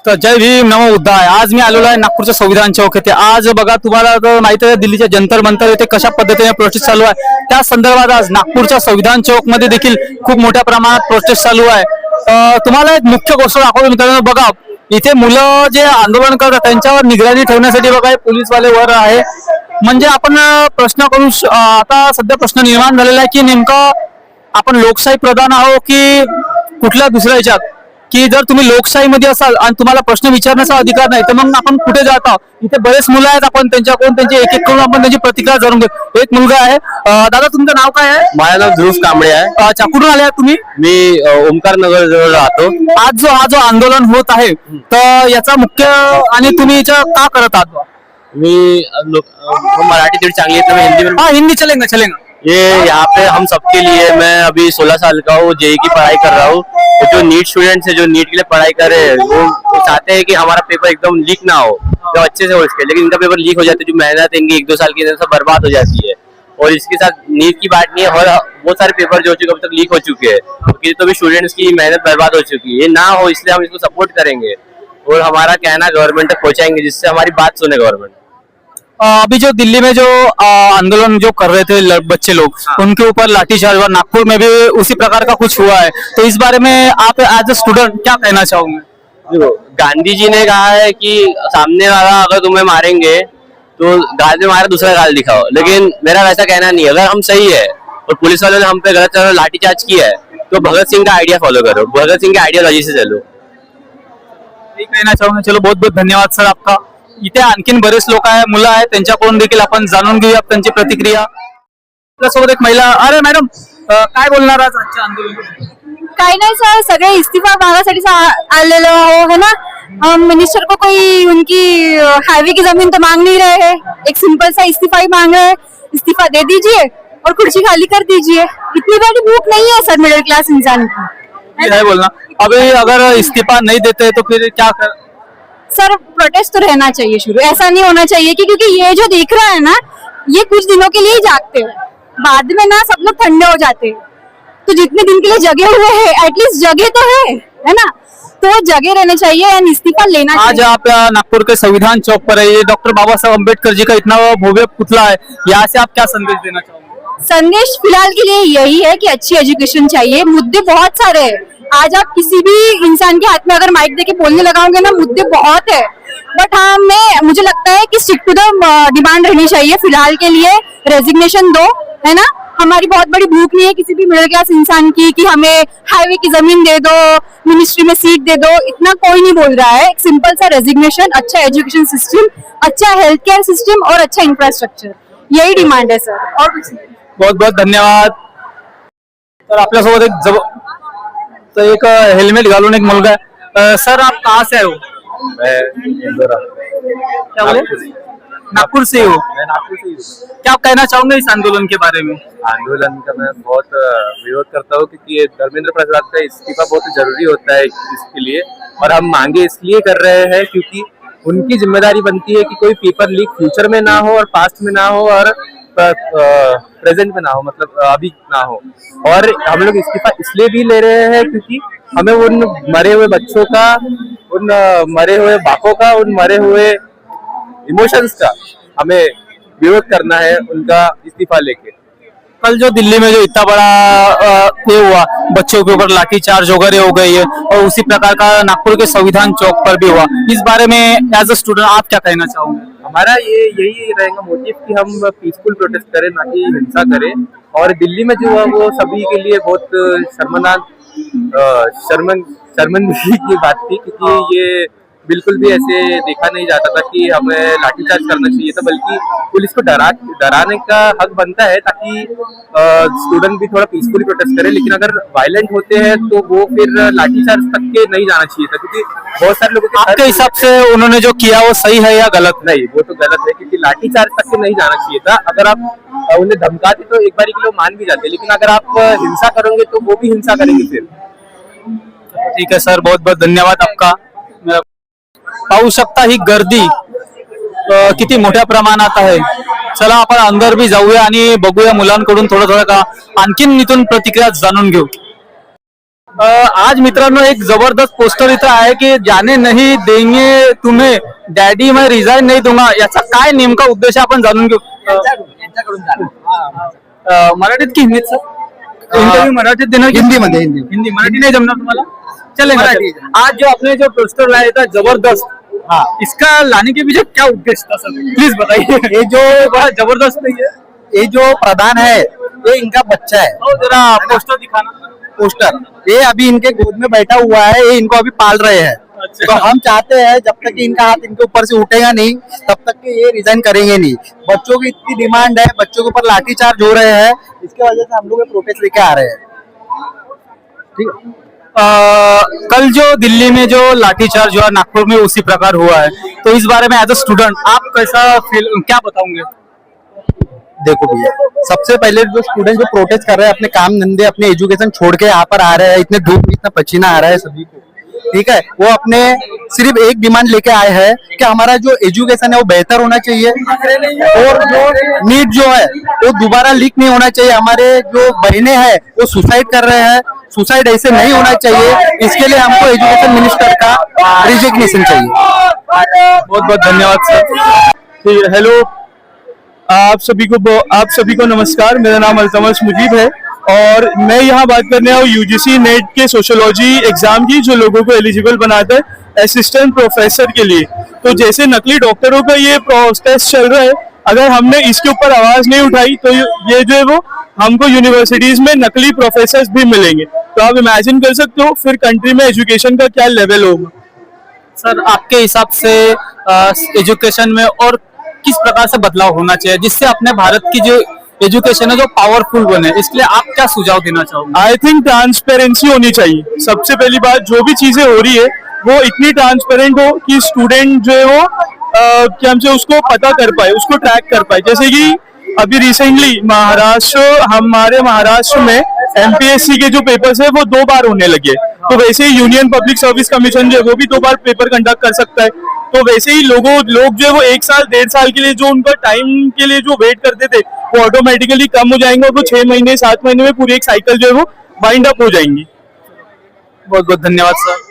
तर जय भीम नमो बुद्धाय. आज मी आलेलो आहे नागपूरच्या संविधान चौक येथे. आज बघा तुम्हाला तर माहिती आहे दिल्लीच्या जंतर मंतर येथे कशा पद्धतीने प्रोटेस्ट चालू आहे. त्या संदर्भात आज नागपूरच्या संविधान चौक मध्ये देखील खूप मोठ्या प्रमाणात प्रोटेस्ट चालू आहे. तुम्हाला एक मुख्य गोष्ट दाखवतो मित्रांनो. बघा इथे मुलं जे आंदोलन करतात त्यांच्यावर निगराणी ठेवण्यासाठी बघा पोलीसवाले वर आहे. म्हणजे आपण प्रश्न करू आता सध्या प्रश्न निर्माण झालेला आहे की नेमका आपण लोकशाही प्रधान आहो की कुठल्या दुसऱ्या ह्याच्यात, की जर तुम्ही लोकशाहीमध्ये असाल आणि तुम्हाला प्रश्न विचारण्याचा अधिकार नाही तर मग आपण कुठे जात आहोत. इथे बरेच मुलं आहेत, आपण त्यांच्याकडून त्यांची एक एक करून आपण त्यांची प्रतिक्रिया जाणून घेऊ. एक मुलगा आहे. दादा तुमचं नाव काय आहे? माझं नाव ध्रुव कांबळे आहे. अच्छा, कुठून आले आहेत तुम्ही? मी ओमकार नगर जवळ राहतो. आज जो आंदोलन होत आहे तर याचा मुख्य आणि तुम्ही याचा का करत आहात? मी मराठी थोड़ी चांगली है तो मैं हिंदी में। हाँ हिंदी चलेगा चलेगा. ये यहाँ पे हम सबके लिए, मैं अभी 16 साल का हूँ, जेई की पढ़ाई कर रहा हूँ. तो जो नीट स्टूडेंट्स है जो नीट के लिए पढ़ाई कर रहे हैं वो चाहते हैं कि हमारा पेपर एकदम लीक ना हो, जो अच्छे से हो इसके, लेकिन इनका पेपर लीक हो जाता है. जो मेहनत इनकी 1-2 साल की सब बर्बाद हो जाती है. और इसके साथ नीट की बात नहीं है, और बहुत सारे पेपर जो अभी तक लीक हो चुके हैं तो भी स्टूडेंट्स की मेहनत बर्बाद हो चुकी है. ये ना हो इसलिए हम इसको सपोर्ट करेंगे और हमारा कहना गवर्नमेंट तक पहुंचाएंगे जिससे हमारी बात सुने गवर्नमेंट. अभी जो दिल्ली में जो आंदोलन जो कर रहे थे बच्चे लोग, उनके ऊपर लाठीचार्ज हुआ, नागपुर में भी उसी प्रकार का कुछ हुआ है, तो इस बारे में आप एज ए स्टूडेंट क्या कहना चाहोगे? गांधी जी ने कहा है कि सामने वाला अगर तुम्हें मारेंगे तो गाल में मारा दूसरा गाल दिखाओ, लेकिन मेरा वैसा कहना नहीं है. अगर हम सही है और पुलिस वालों ने हम पे गलत लाठीचार्ज किया है तो भगत सिंह का आइडिया फॉलो करो, भगत सिंह के आइडियोलॉजी से चलो. यही कहना चाहूंगा. चलो बहुत बहुत धन्यवाद सर आपका. इथे आणखीन बरेच लोक आहे, मुलं आहेत, त्यांच्याकडून देखील आपण जाणून घेऊया त्यांची प्रतिक्रिया. आपल्यासोबत एक महिला. अरे मॅडम काय बोलणार आज आजच्या आंदोलन? काही नाही सर, सगळे इस्तीफा मांगासाठी आलेलो हो है ना. हम मिनिस्टर को कोई उनकी हाईवे की जमीन तो मांग नहीं रहे हैं, एक सिंपल सा इस्तीफा ही मांग रहे हैं. इस्तीफा दे दीजिए और कुर्सी खाली कर दीजिए. इतनी बड़ी भूख नहीं है सर मिडिल क्लास इंसान की. है बोलना. अभी अगर इस्तीफा नहीं देते तो फिर क्या कर? सर प्रोटेस्ट तो रहना चाहिए शुरू, ऐसा नहीं होना चाहिए कि क्योंकि ये जो दिख रहा है ना ये कुछ दिनों के लिए ही जागते हैं, बाद में ना सब लोग ठंडे हो जाते हैं. तो जितने दिन के लिए जगे हुए हैं एटलीस्ट जगे तो है ना, तो जगे रहने चाहिए और इस्तीफा लेना चाहिए. आज आप नागपुर के संविधान चौक पर है. ये डॉक्टर बाबा साहब अम्बेडकर जी का इतना भव्य पुतला है, यहाँ से आप क्या संदेश देना चाहोगे? संदेश फिलहाल के लिए यही है कि अच्छी एजुकेशन चाहिए. मुद्दे बहुत सारे हैं. आज आप किसी भी इंसान के हाथ में अगर माइक देके बोलने लगाओगे ना, मुद्दे बहुत है. बट हाँ मुझे लगता है कि स्टिक टू द डिमांड रहनी चाहिए. फिलहाल के लिए रेजिग्नेशन दो, है ना. हमारी बहुत बड़ी भूख नहीं है किसी भी मिडिल क्लास इंसान की कि हमें हाईवे की जमीन दे दो, मिनिस्ट्री में सीट दे दो, इतना कोई नहीं बोल रहा है. एक सिंपल सा रेजिग्नेशन, अच्छा एजुकेशन सिस्टम, अच्छा हेल्थ केयर सिस्टम और अच्छा इंफ्रास्ट्रक्चर, यही डिमांड है सर, और कुछ नहीं. बहुत बहुत धन्यवाद. तर आपल्यासोबत एक हेल्मेट घालून एक मुलगा है. सर आप कहाँ से आए हो? क्या बोले? नागपुर से हो. क्या आप कहना चाहोगे इस आंदोलन के बारे में? आंदोलन का मैं बहुत विरोध करता हूँ क्योंकि ये धर्मेंद्र प्रसाद का इस्तीफा बहुत जरूरी होता है इसके लिए, और हम मांगे इसलिए कर रहे हैं क्योंकि उनकी जिम्मेदारी बनती है कि कोई पेपर लीक फ्यूचर में ना हो और पास्ट में ना हो और प्रेजेंट में ना हो, मतलब अभी ना हो. और हम लोग इस्तीफा इसलिए भी ले रहे हैं क्योंकि हमें उन मरे हुए बच्चों का, उन मरे हुए बापों का, उन मरे हुए इमोशंस का हमें विरोध करना है उनका इस्तीफा लेके. कल जो दिल्ली में जो इतना बड़ा ये हुआ, बच्चों के ऊपर लाठीचार्ज वगैरह हो गई है, और उसी प्रकार का नागपुर के संविधान चौक पर भी हुआ, इस बारे में एज अ स्टूडेंट आप क्या कहना चाहोगे? हमारा यही रहेगा मोटिव कि हम पीसफुल प्रोटेस्ट करें, ना कि हिंसा करें. और दिल्ली में जो हुआ वो सभी के लिए बहुत शर्मिंदगी की बात थी, क्योंकि ये बिल्कुल भी ऐसे देखा नहीं जाता था कि हमें लाठीचार्ज करना चाहिए था, बल्कि पुलिस को डराने का हक बनता है ताकि स्टूडेंट भी थोड़ा पीसफुली प्रोटेस्ट करे. लेकिन अगर वायलेंट होते हैं तो वो फिर लाठीचार्ज तक के नहीं जाना चाहिए था, क्योंकि बहुत सारे लोगों के आपके हिसाब से उन्होंने जो किया वो सही है या गलत? नहीं, वो तो गलत है, क्योंकि लाठीचार्ज तक के नहीं जाना चाहिए था. अगर आप उन्हें धमकाते तो एक बारी के लिए मान भी जाते, लेकिन अगर आप हिंसा करोगे तो वो भी हिंसा करेंगे फिर. ठीक है सर, बहुत बहुत धन्यवाद आपका. पाहू शकता ही गर्दी किती मोठ्या प्रमाणात आहे. चला आपण अंदर भी जाऊया आणि बघूया मुलांकडून थोडं का आणखीन इथून प्रतिक्रिया जाणून घेऊ. आज मित्रांनो एक जबरदस्त पोस्टर इथं आहे की जाने नहीं देंगे तुम्हें डॅडी मैं रिझाईन नाही दूंगा, याचा काय नेमका उद्देश आहे आपण जाणून घेऊ. मराठीत की हिंदीत सर? इंटरव्यू मराठीत देणार की हिंदीमध्ये हिंदी? मराठी नहीं जमना तुम्हाला? चलेगा मराठी. आज जो आपने जो पोस्टर लाया था जबरदस्त, हाँ इसका लाने के पीछे क्या उद्देश्य था सर, प्लीज बताइए. ये जो बड़ा जबरदस्त नहीं है? ये जो प्रधान है ये इनका बच्चा है. और जरा पोस्टर दिखाना. पोस्टर ये अभी इनके गोद में बैठा हुआ है, ये इनको अभी पाल रहे हैं. तो हम चाहते हैं जब तक कि इनका हाथ इनके ऊपर से उठेगा नहीं तब तक कि ये रिजाइन करेंगे नहीं. बच्चों की इतनी डिमांड है, बच्चों के ऊपर लाठीचार्ज हो रहे हैं, इसके वजह से हम लोग ये प्रोटेस्ट लेके आ रहे हैं. ठीक है. कल जो दिल्ली में जो लाठीचार्ज हुआ, नागपुर में उसी प्रकार हुआ है, तो इस बारे में एज अ स्टूडेंट आप कैसा फील, क्या बताओगे? देखो भैया, सबसे पहले जो स्टूडेंट जो प्रोटेस्ट कर रहे हैं, अपने काम धंधे अपने एजुकेशन छोड़ के यहाँ पर आ रहे हैं, इतने धूप में इतना पसीना आ रहा है सभी को, ठीक है, वो अपने सिर्फ एक डिमांड लेके आए हैं कि हमारा जो एजुकेशन है वो बेहतर होना चाहिए और जो नीट जो है वो दोबारा लीक नहीं होना चाहिए. हमारे जो बहनें हैं वो सुसाइड कर रहे हैं, सुसाइड ऐसे नहीं होना चाहिए. इसके लिए हमको एजुकेशन मिनिस्टर का रिजिग्नेशन चाहिए. बहुत बहुत धन्यवाद सर. हेलो, आप सभी को नमस्कार. मेरा नाम अल्तमस मुजीब है और मैं यहाँ बात करने आया हूँ यूजीसी नेट के सोशियोलॉजी एग्जाम की, जो लोगों को एलिजिबल बनाता है असिस्टेंट प्रोफेसर के लिए. तो जैसे नकली डॉक्टरों का ये प्रोटेस्ट चल रहा है, अगर हमने इसके ऊपर आवाज नहीं उठाई तो ये जो है वो हमको यूनिवर्सिटीज में नकली प्रोफेसर भी मिलेंगे. तो आप इमेजिन कर सकते हो फिर कंट्री में एजुकेशन का क्या लेवल होगा. सर आपके हिसाब से एजुकेशन में और किस प्रकार से बदलाव होना चाहिए जिससे अपने भारत की जो एजुकेशन है जो पावरफुल बने, इसलिए आप क्या सुझाव देना चाहोगे? आई थिंक ट्रांसपेरेंसी होनी चाहिए. सबसे पहली बात, जो भी चीजें हो रही है वो इतनी ट्रांसपेरेंट हो कि स्टूडेंट जो है वो क्या हमसे उसको पता कर पाए, उसको ट्रैक कर पाए. जैसे कि अभी रिसेंटली हमारे महाराष्ट्र में एमपीएससी के जो पेपर्स है वो 2 बार होने लगे. तो वैसे ही यूनियन पब्लिक सर्विस कमीशन जो है वो भी 2 बार पेपर कंडक्ट कर सकता है. तो वैसे ही लोग जो है वो 1 साल 1.5 साल के लिए जो उनका टाइम के लिए जो वेट करते थे वो ऑटोमेटिकली कम हो जाएंगे और वो 6 महीने 7 महीने में पूरी एक साइकिल जो है वो वाइंड अप हो जाएंगी. बहुत बहुत धन्यवाद सर.